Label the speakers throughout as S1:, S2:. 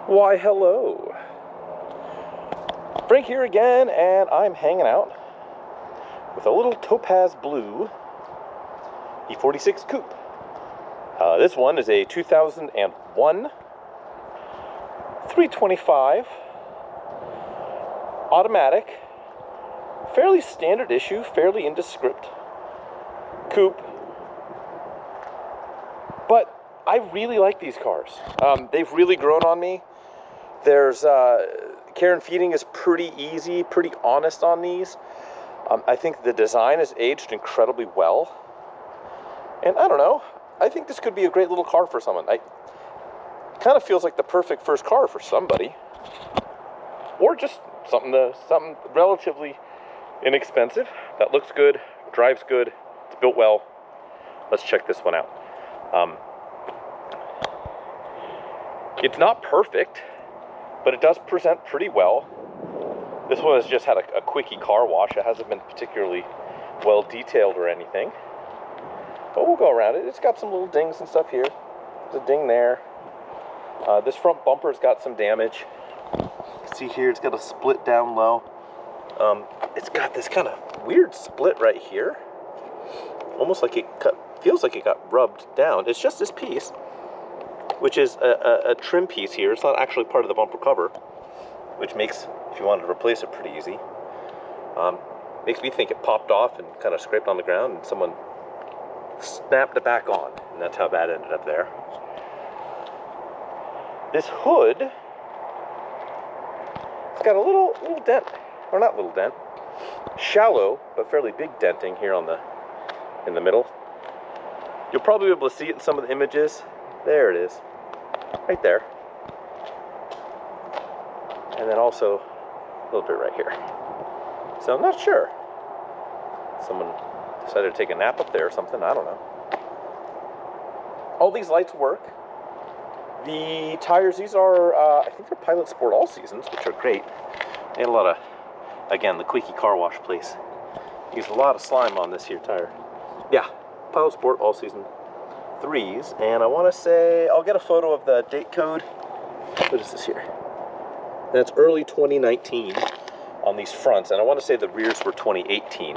S1: Why, hello. Frank here again, and I'm hanging out with a little Topaz Blue E46 Coupe. This one is a 2001 325 automatic, fairly standard issue, fairly indescript coupe. But I really like these cars. They've really grown on me. There's care and feeding is pretty easy, pretty honest on these. I think the design has aged incredibly well. And I don't know, I think this could be a great little car for someone. It kind of feels like the perfect first car for somebody. Or just something relatively inexpensive, that looks good, drives good, it's built well. Let's check this one out. It's not perfect, but it does present pretty well. This one has just had a quickie car wash. It hasn't been particularly well detailed or anything. But we'll go around it. It's got some little dings and stuff here. There's a ding there. This front bumper's got some damage. You can see here it's got a split down low. It's got this kind of weird split right here. Almost like feels like it got rubbed down. It's just this piece, which is a trim piece here. It's not actually part of the bumper cover, which makes, if you wanted to replace it, pretty easy. Makes me think it popped off and kind of scraped on the ground and someone snapped it back on, and that's how that ended up there. This hood, it's got a little dent, or not little dent, shallow but fairly big denting here in the middle. You'll probably be able to see it in some of the images. There it is, right there. And then also a little bit right here. So I'm not sure. Someone decided to take a nap up there or something, I don't know. All these lights work. The tires, these are, I think they're Pilot Sport All Seasons, which are great. And a lot of, again, the quickie car wash place. Use a lot of slime on this here tire. Yeah, Pilot Sport All Season 3s, and I want to say, I'll get a photo of the date code. What is this here? That's early 2019 on these fronts, and I want to say the rears were 2018.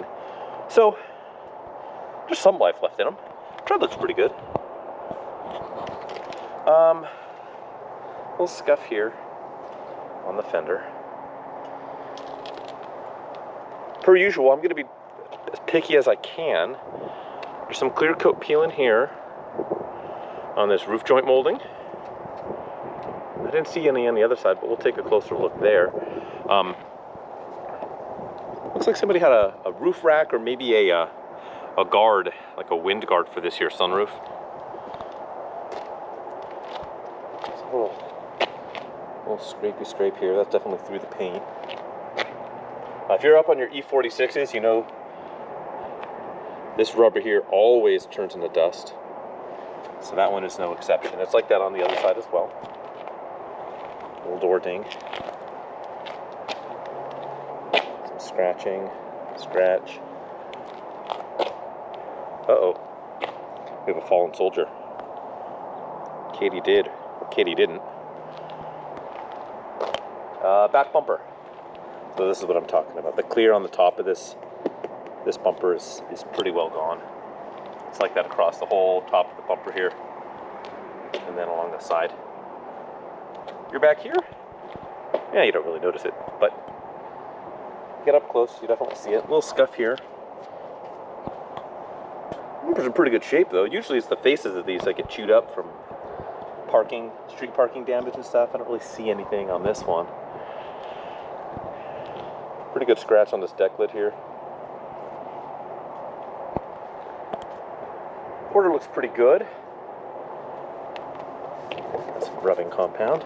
S1: So, there's some life left in them. Tread looks pretty good. Little scuff here on the fender. Per usual, I'm going to be as picky as I can. There's some clear coat peeling here on this roof joint molding. I didn't see any on the other side, but we'll take a closer look there. Looks like somebody had a roof rack or maybe a guard, like a wind guard for this here sunroof. There's a little scrapey scrape here. That's definitely through the paint. If you're up on your E46s, you know this rubber here always turns into dust. So that one is no exception. It's like that on the other side as well. Little door ding. Some scratching. Scratch. Uh-oh. We have a fallen soldier. Katie did. Or Katie didn't. Back bumper. So this is what I'm talking about. The clear on the top of this bumper is pretty well gone. It's like that across the whole top of the bumper here, and then along the side. You're back here? Yeah, you don't really notice it, but get up close, you definitely see it. A little scuff here. Bumpers are in pretty good shape though. Usually it's the faces of these that get chewed up from street parking damage and stuff. I don't really see anything on this one. Pretty good scratch on this deck lid here. Quarter looks pretty good. That's some rubbing compound.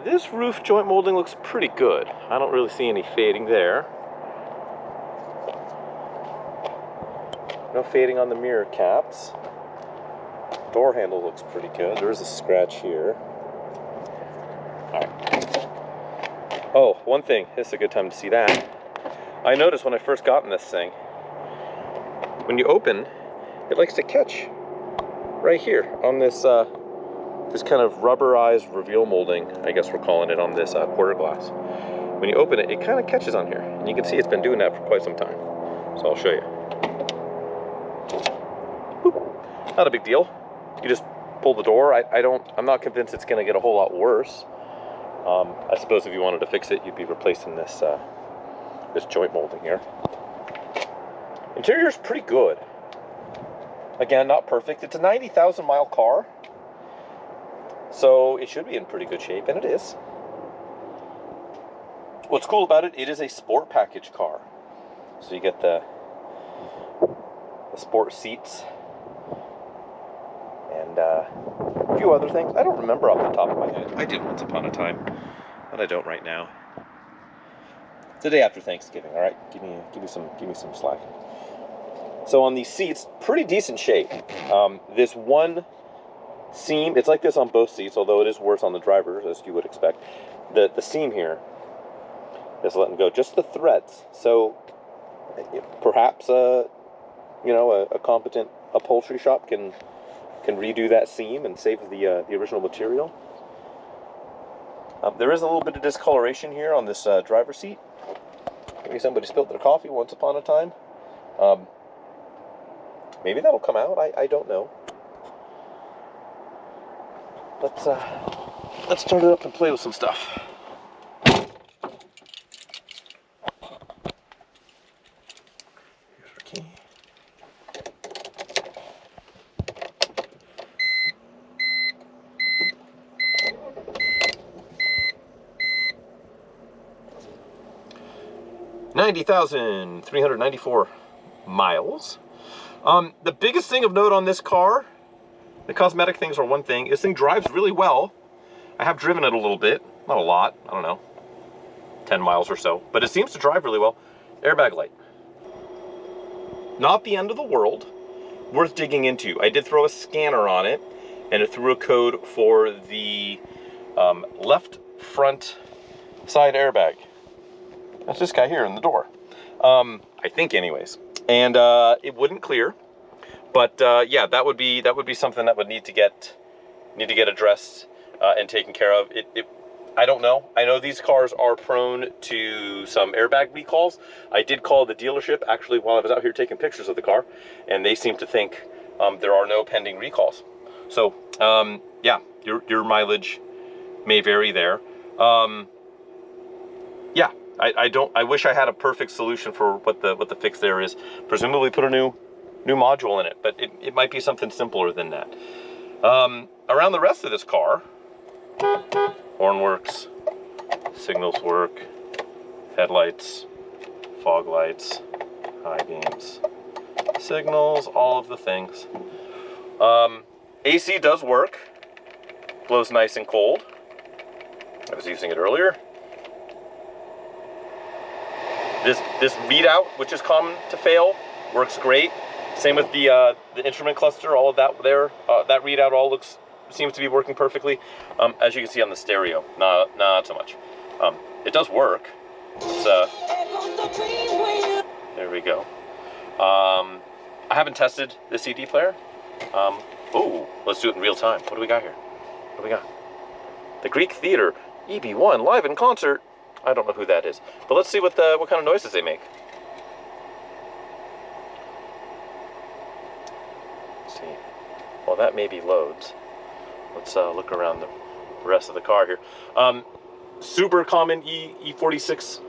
S1: This roof joint molding looks pretty good. I don't really see any fading there. No fading on the mirror caps. Door handle looks pretty good. There's a scratch here. Alright. Oh, one thing. This is a good time to see that. I noticed when I first got in this thing, when you open, it likes to catch right here on this this kind of rubberized reveal molding, I guess we're calling it, on this quarter glass. When you open it, it kind of catches on here. And you can see it's been doing that for quite some time. So I'll show you. Boop. Not a big deal. You just pull the door. I'm not convinced it's going to get a whole lot worse. I suppose if you wanted to fix it, you'd be replacing this this joint molding here. Interior's pretty good. Again, not perfect. It's a 90,000 mile car, so it should be in pretty good shape, and it is. What's cool about it, it is a sport package car. So you get the sport seats and a few other things. I don't remember off the top of my head. I did once upon a time, but I don't right now. It's the day after Thanksgiving, all right? Give me some slack. So on these seats, pretty decent shape. This one seam, it's like this on both seats, although it is worse on the driver's, as you would expect. The seam here is letting go, just the threads. So perhaps a competent upholstery shop can redo that seam and save the original material. There is a little bit of discoloration here on this driver's seat. Maybe somebody spilled their coffee once upon a time. Maybe that'll come out. I don't know. Let's start it up and play with some stuff. Here's our key. $90,394 miles. The biggest thing of note on this car, the cosmetic things are one thing. This thing drives really well. I have driven it a little bit, not a lot, I don't know, 10 miles or so, but it seems to drive really well. Airbag light. Not the end of the world, worth digging into. I did throw a scanner on it, and it threw a code for the left front side airbag. That's this guy here in the door. I think anyways. And it wouldn't clear. But yeah, that would be something that would need to get addressed and taken care of. I don't know. I know these cars are prone to some airbag recalls. I did call the dealership actually while I was out here taking pictures of the car, and they seem to think there are no pending recalls. So yeah, your mileage may vary there. Yeah, I wish I had a perfect solution for what the fix there is. Presumably put a new module in it, but it might be something simpler than that. Around the rest of this car, horn works, signals work, headlights, fog lights, high beams, signals, all of the things. AC does work, blows nice and cold. I was using it earlier. This readout, which is common to fail, works great. Same with the instrument cluster, all of that there. That readout all seems to be working perfectly. As you can see on the stereo, not so much. It does work. There we go. I haven't tested the CD player. Oh, let's do it in real time. What do we got here? What do we got? The Greek Theater EB1 live in concert. I don't know who that is, but let's see what kind of noises they make. Let's see. Well, that maybe loads. Let's look around the rest of the car here. Super common E46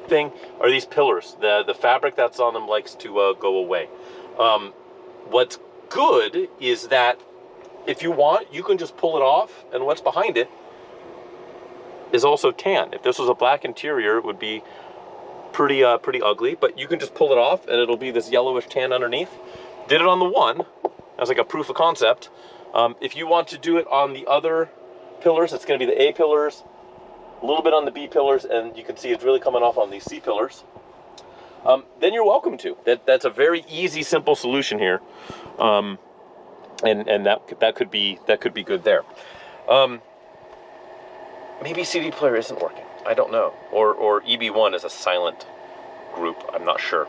S1: thing are these pillars. The fabric that's on them likes to go away. What's good is that if you want, you can just pull it off, and what's behind it is also tan. If this was a black interior, it would be pretty ugly, but you can just pull it off and it'll be this yellowish tan underneath. Did it on the one as like a proof of concept. If you want to do it on the other pillars, it's going to be the A pillars, a little bit on the B pillars, and you can see it's really coming off on these C pillars. Then you're welcome to. That's a very easy, simple solution here, and that could be good there. Maybe CD player isn't working. I don't know. Or EB1 is a silent group. I'm not sure.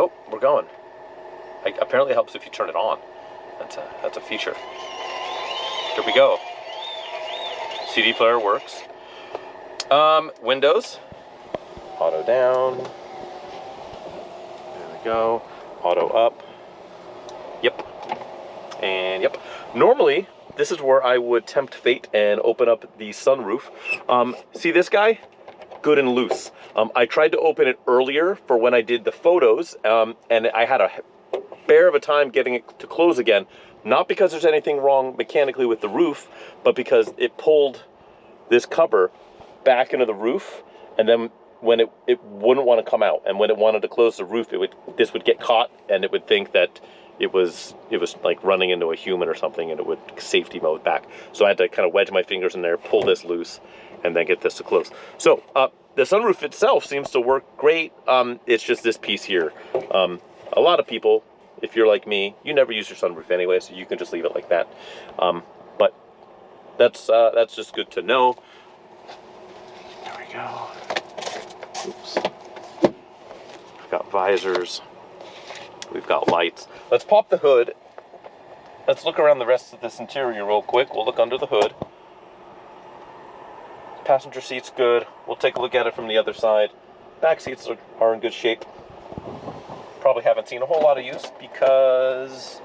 S1: Oh, we're going. Apparently it helps if you turn it on. That's a feature. Here we go. CD player works. Windows. Auto down. There we go. Auto up. Yep. And yep. Normally, this is where I would tempt fate and open up the sunroof. See this guy? Good and loose. I tried to open it earlier for when I did the photos, and I had a bear of a time getting it to close again. Not because there's anything wrong mechanically with the roof, but because it pulled this cover back into the roof, and then when it wouldn't want to come out, and when it wanted to close the roof, this would get caught, and it would think that it was like running into a human or something, and it would safety mode back. So I had to kind of wedge my fingers in there, pull this loose, and then get this to close. So the sunroof itself seems to work great. It's just this piece here. A lot of people, if you're like me, you never use your sunroof anyway, so you can just leave it like that. But that's just good to know. There we go. Oops. We've got visors. We've got lights. Let's pop the hood. Let's look around the rest of this interior real quick. We'll look under the hood. Passenger seat's good. We'll take a look at it from the other side. Back seats are in good shape. Probably haven't seen a whole lot of use because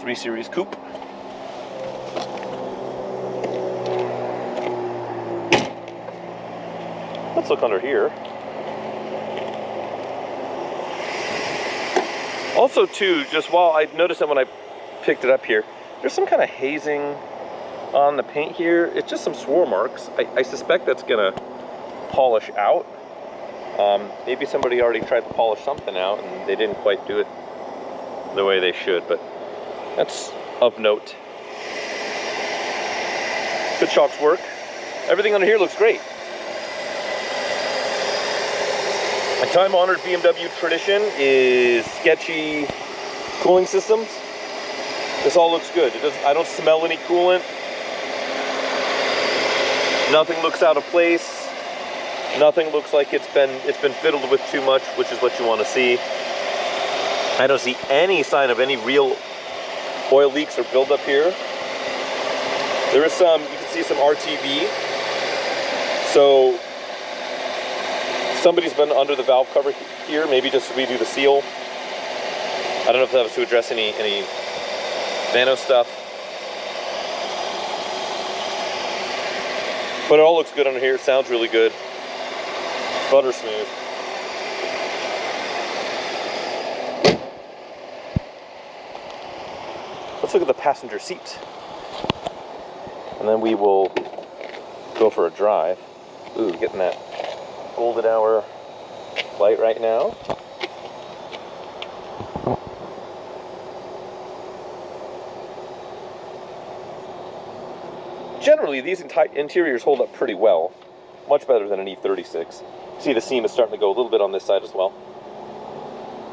S1: 3 Series coupe. Let's look under here. Also too, just while I noticed that when I picked it up here, there's some kind of hazing on the paint here. It's just some swirl marks. I suspect that's gonna polish out. Maybe somebody already tried to polish something out and they didn't quite do it the way they should, but that's of note. Good shocks work. Everything under here looks great. A time-honored BMW tradition is sketchy cooling systems. This all looks good. I don't smell any coolant. Nothing looks out of place. Nothing looks like it's been fiddled with too much, which is what you want to see. I don't see any sign of any real oil leaks or buildup here. There is some, you can see some RTV. So somebody's been under the valve cover here, maybe just to redo the seal. I don't know if that was to address any nano stuff. But it all looks good under here. It sounds really good. Butter smooth. Let's look at the passenger seat. And then we will go for a drive. Ooh, getting that golden hour light right now. Generally, these interiors hold up pretty well. Much better than an E36. See, the seam is starting to go a little bit on this side as well.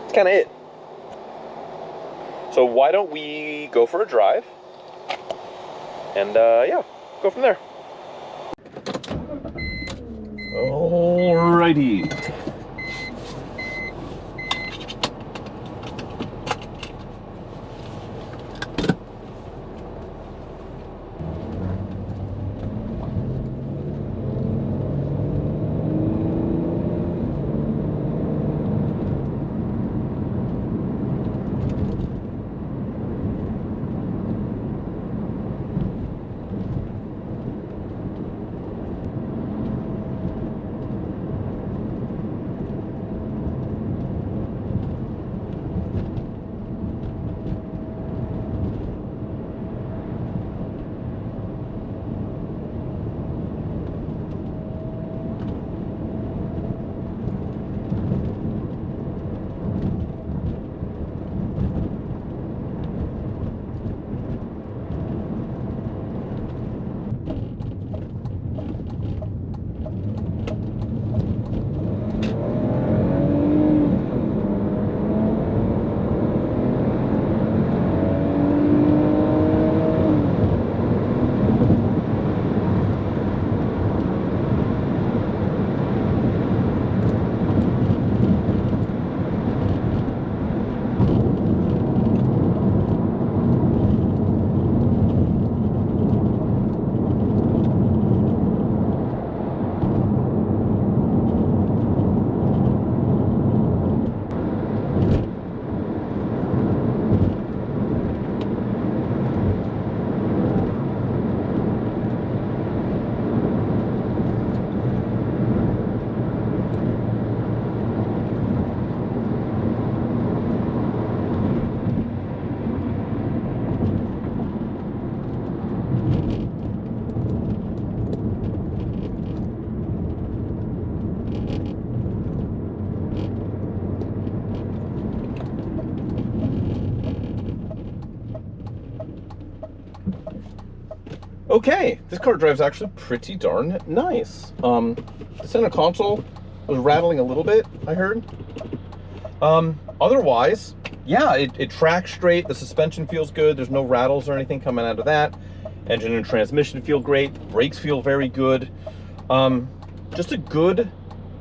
S1: That's kind of it. So why don't we go for a drive? And yeah, go from there. Alrighty. Okay, this car drives actually pretty darn nice. The center console was rattling a little bit, I heard. Otherwise, yeah, it tracks straight. The suspension feels good. There's no rattles or anything coming out of that. Engine and transmission feel great. Brakes feel very good. Just a good,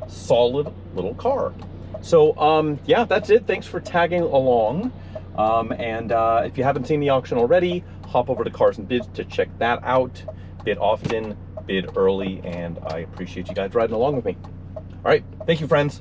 S1: solid little car. So, yeah, that's it. Thanks for tagging along. If you haven't seen the auction already, hop over to Cars and Bids to check that out. Bid often, bid early, and I appreciate you guys riding along with me. All right, thank you, friends.